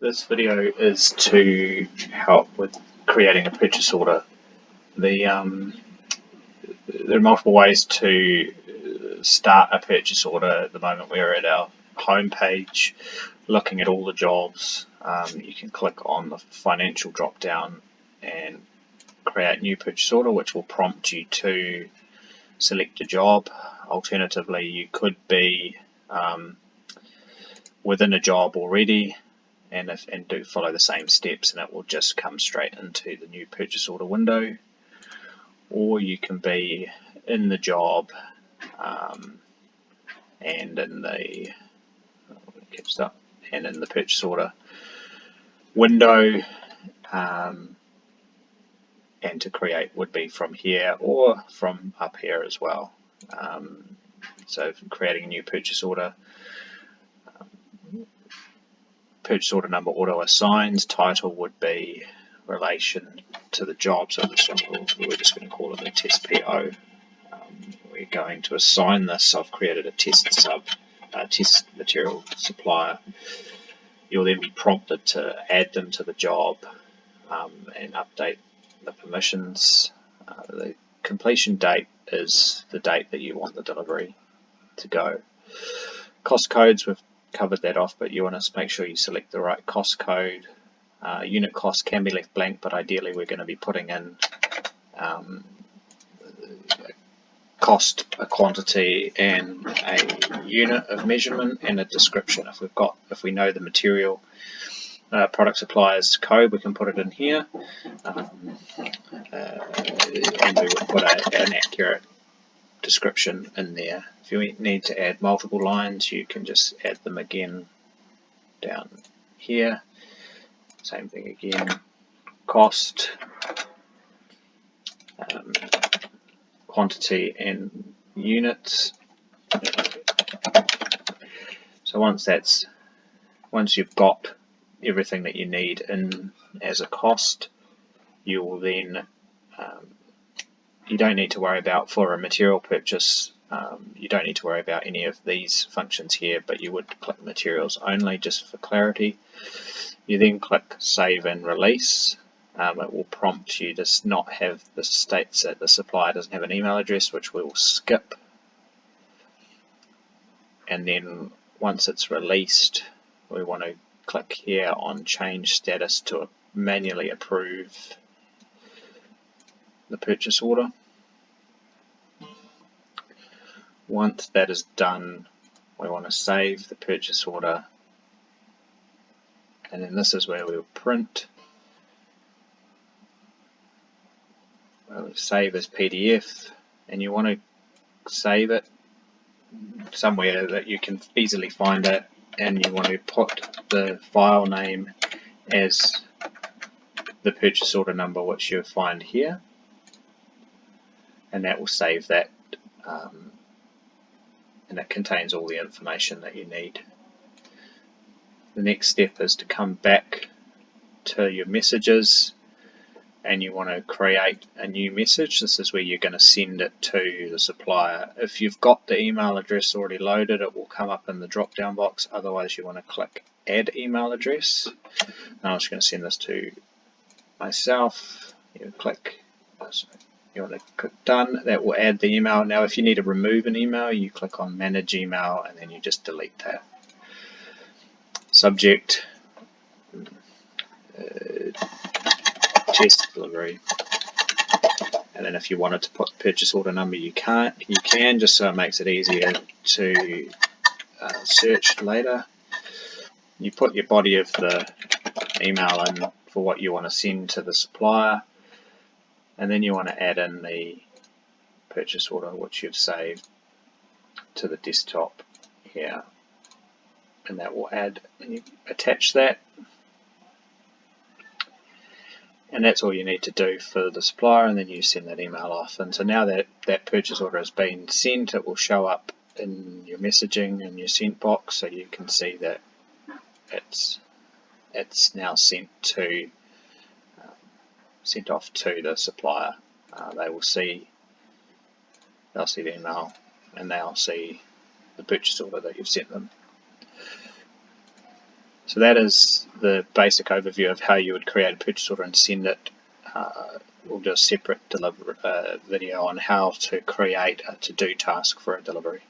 This video is to help with creating a purchase order. There are multiple ways to start a purchase order. At the moment we're at our home page looking at all the jobs. You can click on the financial drop down and create new purchase order, which will prompt you to select a job. Alternatively, you could be within a job already and do follow the same steps, and it will just come straight into the new purchase order window. Or you can be in the job and in the purchase order window, and to create would be from here or from up here as well. So creating a new purchase order, purchase order number auto assigns, title would be relation to the job, so this one we're just going to call it a test PO. We're going to assign this. I've created a test material supplier. You'll then be prompted to add them to the job and update the permissions. The completion date is the date that you want the delivery to go. Cost codes, we've covered that off, but you want to make sure you select the right cost code. Unit cost can be left blank, but ideally we're going to be putting in cost, a quantity, and a unit of measurement and a description. If we know the material product supplier's code, we can put it in here, and we would put an accurate description in there. If you need to add multiple lines, you can just add them again down here. Same thing again, cost, quantity, and units. So once you've got everything that you need in as a cost, you will then you don't need to worry about, for a material purchase, you don't need to worry about any of these functions here, but you would click materials only just for clarity. You then click save and release. It will prompt you to not have the states that the supplier doesn't have an email address, which we will skip. And then once it's released, we want to click here on change status to manually approve the purchase order. Once that is done, we want to save the purchase order, and then this is where we'll print. We'll save as PDF, and you want to save it somewhere that you can easily find it, and you want to put the file name as the purchase order number, which you'll find here, and that will save that, and it contains all the information that you need. The next step is to come back to your messages, and you want to create a new message. This is where you're going to send it to the supplier. If you've got the email address already loaded, it will come up in the drop down box. Otherwise you want to click add email address. Now I'm just going to send this to myself. You want to click done. That will add the email. Now if you need to remove an email, you click on manage email, and then you just delete that. Subject, test delivery, and then if you wanted to put the purchase order number, you can, just so it makes it easier to search later. You put your body of the email in for what you want to send to the supplier, and then you want to add in the purchase order which you've saved to the desktop here, and that will add, and you attach that. And that's all you need to do for the supplier, and then you send that email off. And so now that that purchase order has been sent, it will show up in your messaging and your sent box, so you can see that it's now sent off to the supplier. They'll see the email, and they'll see the purchase order that you've sent them. So that is the basic overview of how you would create a purchase order and send it. We'll do a separate video on how to create a to-do task for a delivery.